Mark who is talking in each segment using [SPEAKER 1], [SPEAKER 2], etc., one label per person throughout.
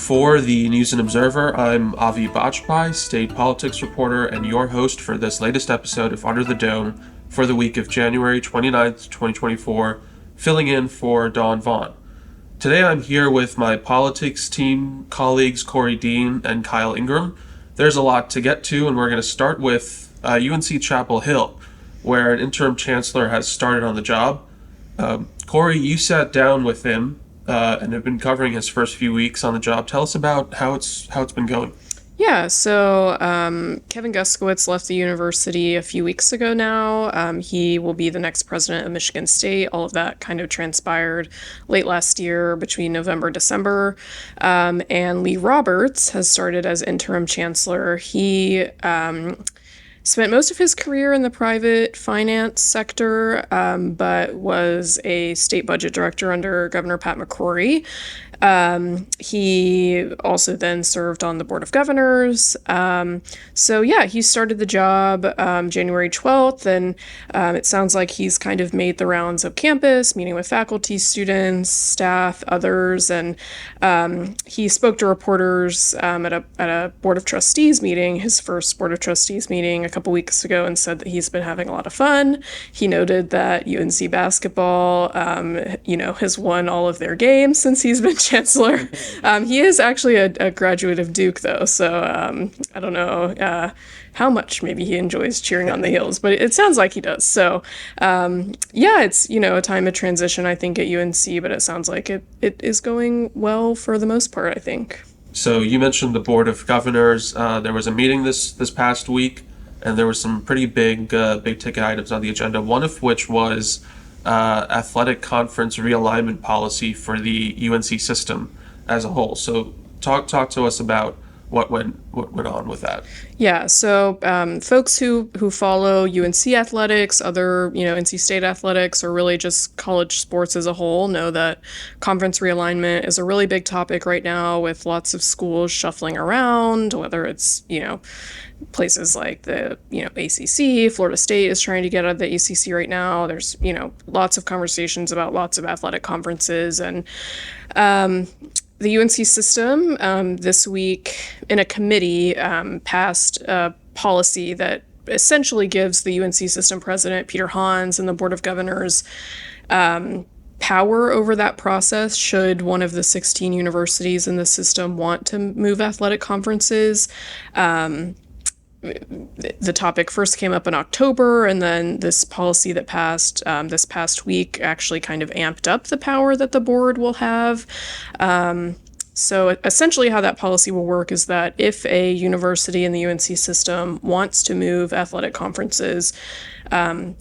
[SPEAKER 1] For the News and Observer, I'm Avi Bajpai, state politics reporter and your host for this latest episode of Under the Dome for the week of January 29th, 2024, filling in for Dawn Vaughn. Today I'm here with my politics team colleagues Korie Dean and Kyle Ingram. There's a lot to get to, and we're going to start with UNC-Chapel Hill, where an interim chancellor has started on the job. Korie, you sat down with him and have been covering his first few weeks on the job. Tell us about how it's been going.
[SPEAKER 2] Yeah, so Kevin Guskiewicz left the university a few weeks ago now. He will be the next president of Michigan State. All of that kind of transpired late last year between November and December. And Lee Roberts has started as interim chancellor. He spent most of his career in the private finance sector, but was a state budget director under Governor Pat McCrory. He also then served on the Board of Governors. He started the job January 12th, and it sounds like he's kind of made the rounds of campus, meeting with faculty, students, staff, others, and he spoke to reporters at a Board of Trustees meeting, his first Board of Trustees meeting a couple weeks ago, and said that he's been having a lot of fun. He noted that UNC basketball, has won all of their games since he's been chancellor. He is actually a graduate of Duke, though, so I don't know how much maybe he enjoys cheering on the Heels, but it sounds like he does. So, it's, a time of transition, I think, at UNC, but it sounds like it is going well for the most part, I think.
[SPEAKER 1] So you mentioned the Board of Governors. There was a meeting this past week, and there were some pretty big ticket items on the agenda, one of which was athletic conference realignment policy for the UNC system as a whole. So talk to us about what went on with that.
[SPEAKER 2] Yeah, so folks who follow UNC athletics, other NC State athletics, or really just college sports as a whole, know that conference realignment is a really big topic right now, with lots of schools shuffling around, whether it's places like the ACC. Florida State is trying to get out of the ACC right now. There's lots of conversations about lots of athletic conferences, and the UNC system this week in a committee passed a policy that essentially gives the UNC system president, Peter Hans, and the Board of Governors power over that process should one of the 16 universities in the system want to move athletic conferences. The topic first came up in October, and then this policy that passed this past week actually kind of amped up the power that the board will have. So essentially how that policy will work is that if a university in the UNC system wants to move athletic conferences,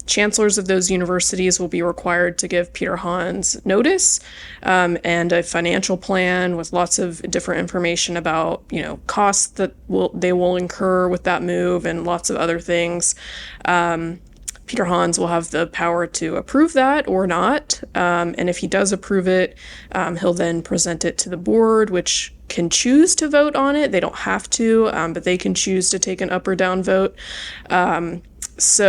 [SPEAKER 2] chancellors of those universities will be required to give Peter Hans notice and a financial plan with lots of different information about costs that they will incur with that move and lots of other things. Peter Hans will have the power to approve that or not, and if he does approve it, he'll then present it to the board, which can choose to vote on it. They don't have to, but they can choose to take an up or down vote. It's,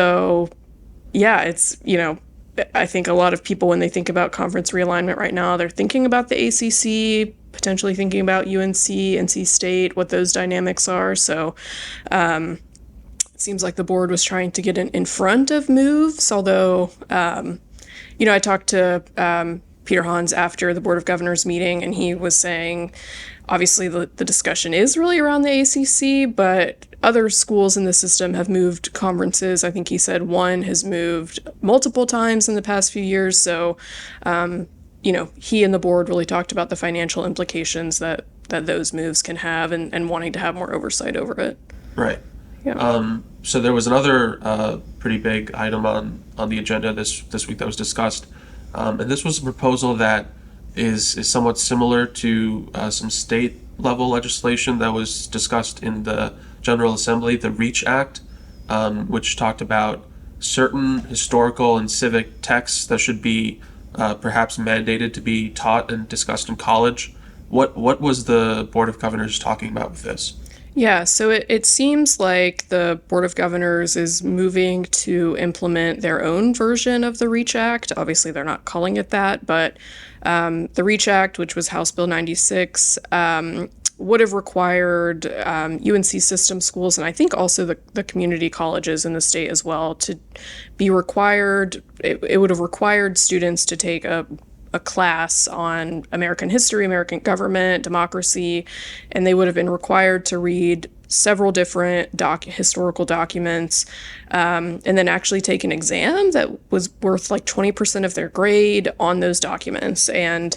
[SPEAKER 2] I think a lot of people, when they think about conference realignment right now, they're thinking about the ACC, potentially thinking about UNC, NC State, what those dynamics are. So it seems like the board was trying to get in front of moves, although, I talked to Peter Hans after the Board of Governors meeting, and he was saying, obviously the discussion is really around the ACC, but other schools in the system have moved conferences. I think he said one has moved multiple times in the past few years. So, he and the board really talked about the financial implications that those moves can have, and wanting to have more oversight over it.
[SPEAKER 1] Right.
[SPEAKER 2] Yeah.
[SPEAKER 1] So there was another pretty big item on the agenda this week that was discussed, and this was a proposal that is somewhat similar to some state level legislation that was discussed in the General Assembly, the REACH Act, which talked about certain historical and civic texts that should be perhaps mandated to be taught and discussed in college. What was the Board of Governors talking about with this?
[SPEAKER 2] Yeah, so it seems like the Board of Governors is moving to implement their own version of the REACH Act. Obviously, they're not calling it that, but the REACH Act, which was House Bill 96, would have required UNC system schools, and I think also the community colleges in the state as well, to be required. It would have required students to take a class on American history, American government, democracy, and they would have been required to read several different historical documents, and then actually take an exam that was worth like 20% of their grade on those documents. And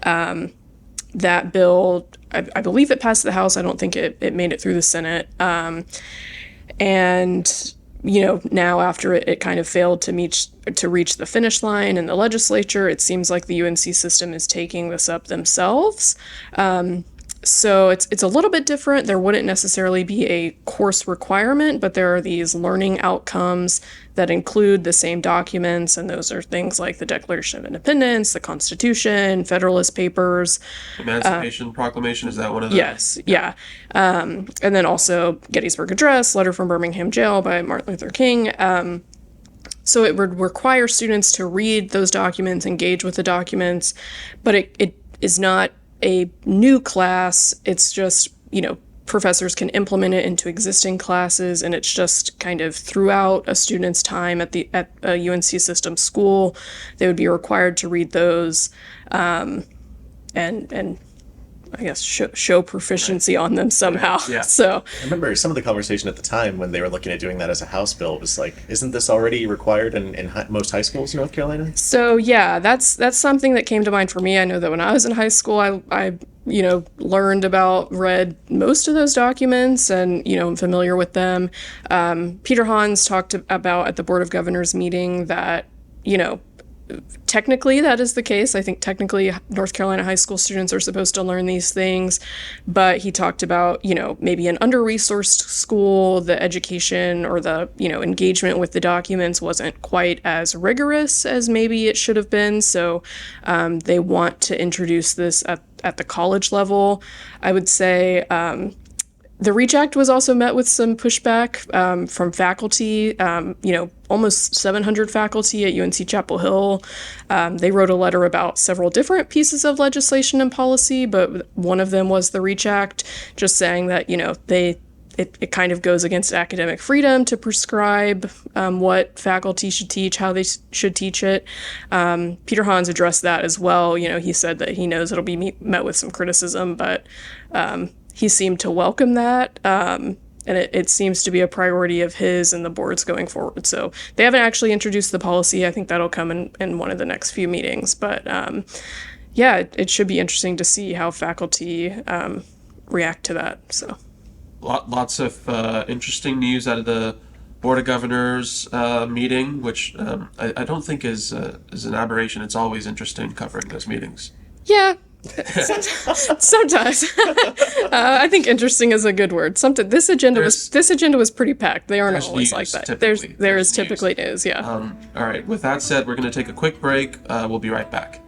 [SPEAKER 2] that bill, I believe it passed the House. I don't think it made it through the Senate. And now after it kind of failed to reach the finish line in the legislature, it seems like the UNC system is taking this up themselves. So it's a little bit different. There wouldn't necessarily be a course requirement, but there are these learning outcomes that include the same documents, and those are things like the Declaration of Independence, the Constitution, Federalist Papers.
[SPEAKER 1] Emancipation Proclamation, is that one of them?
[SPEAKER 2] Yes, yeah. And then also Gettysburg Address, Letter from Birmingham Jail by Martin Luther King. So it would require students to read those documents, engage with the documents, but it is not a new class. It's just, professors can implement it into existing classes, and it's just kind of throughout a student's time at a UNC system school, they would be required to read those, and I guess show proficiency on them somehow.
[SPEAKER 1] Yeah.
[SPEAKER 2] So
[SPEAKER 3] I remember some of the conversation at the time when they were looking at doing that as a House bill was like, isn't this already required in most high schools in North Carolina?
[SPEAKER 2] So yeah, that's something that came to mind for me. I know that when I was in high school, I read most of those documents, and I'm familiar with them. Peter Hans talked about at the Board of Governors meeting that technically that is the case. I think technically North Carolina high school students are supposed to learn these things, but he talked about, maybe an under-resourced school, the education or the, engagement with the documents wasn't quite as rigorous as maybe it should have been. So they want to introduce this at the college level. I would say the REACH Act was also met with some pushback from faculty, almost 700 faculty at UNC-Chapel Hill. They wrote a letter about several different pieces of legislation and policy, but one of them was the REACH Act, just saying that, it kind of goes against academic freedom to prescribe what faculty should teach, how they should teach it. Peter Hans addressed that as well. He said that he knows it'll be met with some criticism, but he seemed to welcome that, and it seems to be a priority of his and the board's going forward. So they haven't actually introduced the policy. I think that'll come in one of the next few meetings. But it should be interesting to see how faculty react to that. So
[SPEAKER 1] lots of interesting news out of the Board of Governors meeting, which I don't think is an aberration. It's always interesting covering those meetings.
[SPEAKER 2] Yeah. Sometimes I think interesting is a good word. This agenda was pretty packed. They aren't always like that. There is typically news. Yeah.
[SPEAKER 1] All right. With that said, we're going to take a quick break. We'll be right back.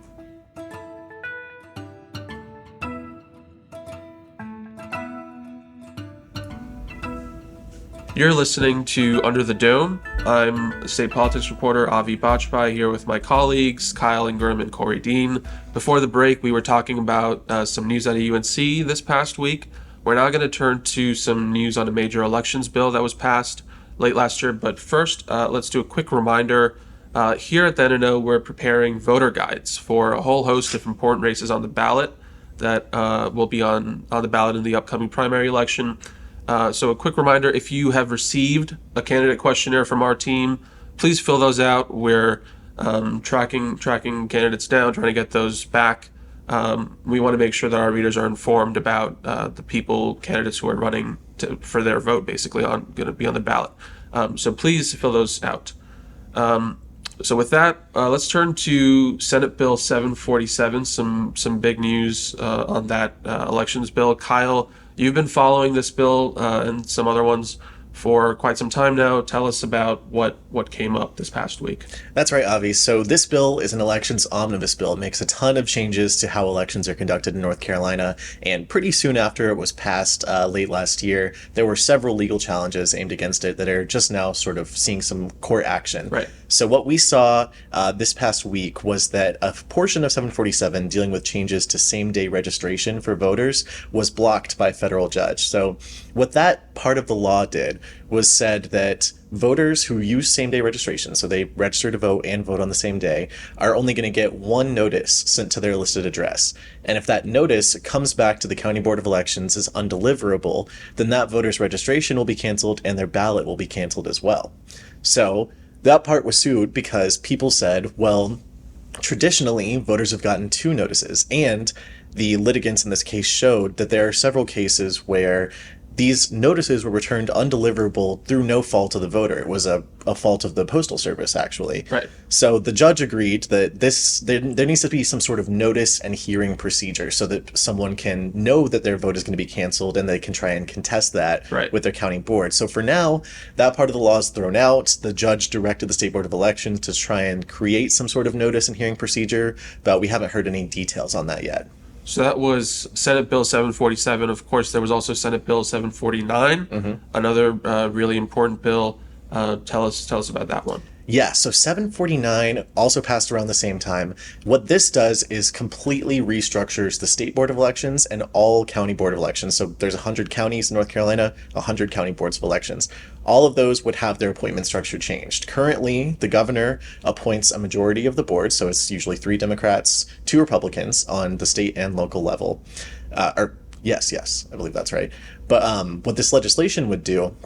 [SPEAKER 1] You're listening to Under the Dome. I'm state politics reporter Avi Bajpai here with my colleagues Kyle Ingram and Korie Dean. Before the break, we were talking about some news out of UNC this past week. We're now going to turn to some news on a major elections bill that was passed late last year. But first, let's do a quick reminder. Here at the NNO, we're preparing voter guides for a whole host of important races on the ballot that will be on the ballot in the upcoming primary election. So a quick reminder, if you have received a candidate questionnaire from our team, please fill those out. We're tracking candidates down, trying to get those back. We want to make sure that our readers are informed about the candidates who are running for their vote, basically, going to be on the ballot. So please fill those out. So with that, let's turn to Senate Bill 747, some big news on that elections bill. Kyle, you've been following this bill and some other ones for quite some time now. Tell us about what came up this past week.
[SPEAKER 3] That's right, Avi. So this bill is an elections omnibus bill. It makes a ton of changes to how elections are conducted in North Carolina. And pretty soon after it was passed late last year, there were several legal challenges aimed against it that are just now sort of seeing some court action.
[SPEAKER 1] Right.
[SPEAKER 3] So what we saw this past week was that a portion of 747 dealing with changes to same-day registration for voters was blocked by a federal judge. So what that part of the law did was said that voters who use same-day registration, so they register to vote and vote on the same day, are only going to get one notice sent to their listed address. And if that notice comes back to the County Board of Elections as undeliverable, then that voter's registration will be canceled and their ballot will be canceled as well. So that part was sued because people said, well, traditionally, voters have gotten two notices, and the litigants in this case showed that there are several cases where these notices were returned undeliverable through no fault of the voter. It was a fault of the Postal Service, actually.
[SPEAKER 1] Right.
[SPEAKER 3] So the judge agreed that there needs to be some sort of notice and hearing procedure so that someone can know that their vote is going to be canceled and they can try and contest that with their county board. So for now, that part of the law is thrown out. The judge directed the State Board of Elections to try and create some sort of notice and hearing procedure, but we haven't heard any details on that yet.
[SPEAKER 1] So that was Senate Bill 747. Of course, there was also Senate Bill 749, another really important bill. Tell us about that one.
[SPEAKER 3] Yeah, so 749 also passed around the same time. What this does is completely restructures the State Board of Elections and all county board of elections. So there's 100 counties in North Carolina, 100 county boards of elections. All of those would have their appointment structure changed. Currently, the governor appoints a majority of the board, so it's usually 3 Democrats, 2 Republicans on the state and local level. Yes, I believe that's right. But what this legislation would do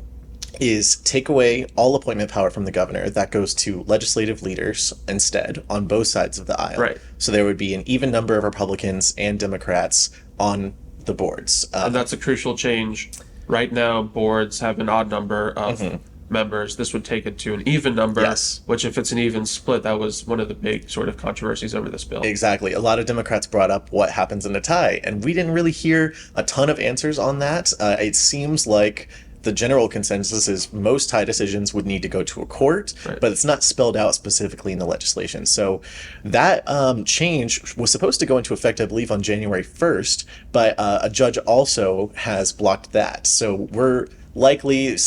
[SPEAKER 3] is take away all appointment power from the governor. That goes to legislative leaders instead on both sides of the aisle.
[SPEAKER 1] Right.
[SPEAKER 3] So there would be an even number of Republicans and Democrats on the boards.
[SPEAKER 1] And that's a crucial change. Right now, boards have an odd number of members. This would take it to an even number, which if it's an even split, that was one of the big sort of controversies over this bill.
[SPEAKER 3] Exactly. A lot of Democrats brought up what happens in a tie, and we didn't really hear a ton of answers on that. It seems like the general consensus is most tie decisions would need to go to a court, but it's not spelled out specifically in the legislation. So that change was supposed to go into effect, I believe, on January 1st, but a judge also has blocked that. So we're likely,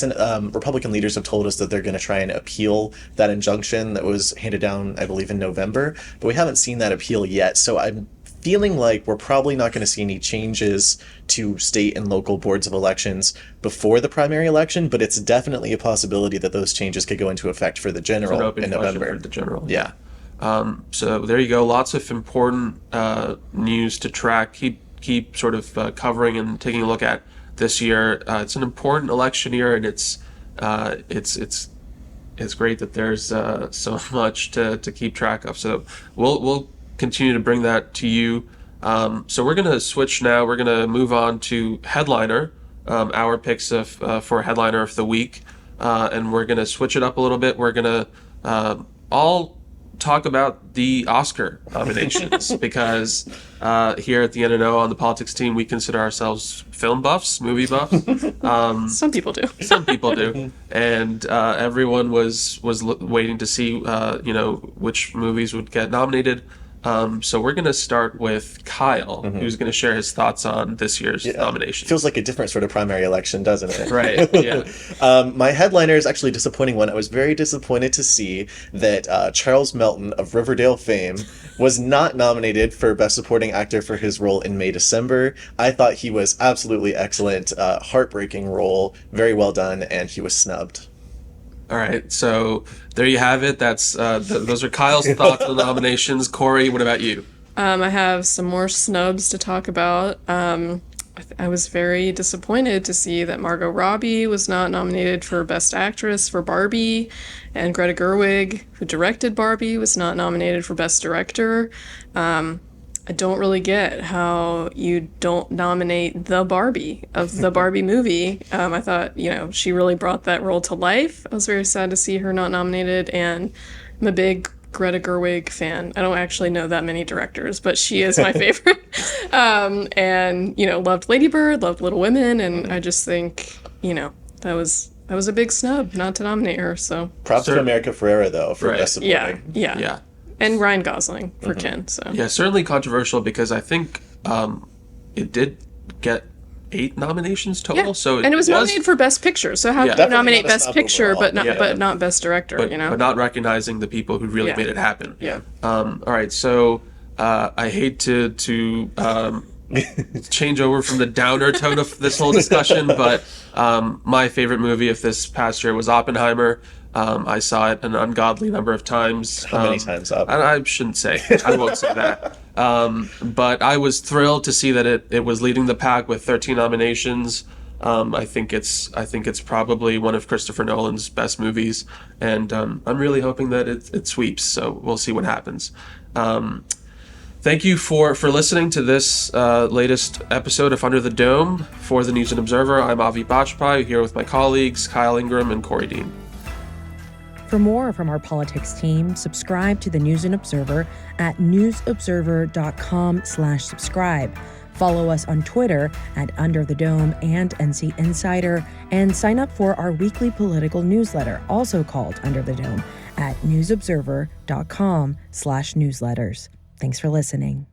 [SPEAKER 3] Republican leaders have told us that they're going to try and appeal that injunction that was handed down, I believe, in November, but we haven't seen that appeal yet. So I'm feeling like we're probably not going to see any changes to state and local boards of elections before the primary election, but it's definitely a possibility that those changes could go into effect for the general in November.
[SPEAKER 1] For the general.
[SPEAKER 3] Yeah.
[SPEAKER 1] So there you go. Lots of important news to track. Keep sort of covering and taking a look at this year. It's an important election year, and it's great that there's so much to keep track of. So we'll continue to bring that to you. So we're going to switch now. We're going to move on to Headliner, our picks for Headliner of the Week. And we're going to switch it up a little bit. We're going to all talk about the Oscar nominations because here at the NNO on the politics team, we consider ourselves film buffs, movie buffs.
[SPEAKER 2] Some people do.
[SPEAKER 1] Some people do. And everyone was waiting to see, which movies would get nominated. So we're going to start with Kyle, who's going to share his thoughts on this year's nomination.
[SPEAKER 3] Feels like a different sort of primary election, doesn't it?
[SPEAKER 1] Right, yeah.
[SPEAKER 3] My headliner is actually a disappointing one. I was very disappointed to see that Charles Melton of Riverdale fame was not nominated for Best Supporting Actor for his role in May December. I thought he was absolutely excellent, heartbreaking role, very well done, and he was snubbed.
[SPEAKER 1] All right, so there you have it. That's those are Kyle's thoughts on the nominations. Korie, what about you?
[SPEAKER 2] I have some more snubs to talk about. I was very disappointed to see that Margot Robbie was not nominated for Best Actress for Barbie, and Greta Gerwig, who directed Barbie, was not nominated for Best Director. I don't really get how you don't nominate the Barbie of the Barbie movie. I thought, she really brought that role to life. I was very sad to see her not nominated, and I'm a big Greta Gerwig fan. I don't actually know that many directors, but she is my favorite. And, loved Lady Bird, loved Little Women, and I just think, that was that was a big snub not to nominate her. So
[SPEAKER 3] Props to America Ferrera, though, for
[SPEAKER 1] Right.
[SPEAKER 3] best supporting.
[SPEAKER 2] yeah. And Ryan Gosling for Ken. So
[SPEAKER 1] Yeah, certainly controversial because I think it did get 8 nominations total.
[SPEAKER 2] yeah.
[SPEAKER 1] So
[SPEAKER 2] and it was nominated for Best Picture. So how can you
[SPEAKER 3] Definitely
[SPEAKER 2] nominate
[SPEAKER 3] not a
[SPEAKER 2] Best
[SPEAKER 3] snub
[SPEAKER 2] Picture
[SPEAKER 3] overall,
[SPEAKER 2] but not Best Director?
[SPEAKER 1] but not recognizing the people who really
[SPEAKER 2] Yeah.
[SPEAKER 1] made it happen.
[SPEAKER 2] Yeah.
[SPEAKER 1] All right, so I hate to change over from the downer tone of this whole discussion, but my favorite movie of this past year was Oppenheimer. I saw it an ungodly number of times.
[SPEAKER 3] How many times up?
[SPEAKER 1] I shouldn't say. I won't say that. But I was thrilled to see that it was leading the pack with 13 nominations. I think it's probably one of Christopher Nolan's best movies, and I'm really hoping that it sweeps. So we'll see what happens. Thank you for listening to this latest episode of Under the Dome. For the News and Observer, I'm Avi Bajpai, here with my colleagues Kyle Ingram and Korie Dean.
[SPEAKER 4] For more from our politics team, subscribe to the News and Observer at newsobserver.com/subscribe. Follow us on Twitter at Under the Dome and NC Insider, and sign up for our weekly political newsletter, also called Under the Dome, at newsobserver.com/newsletters. Thanks for listening.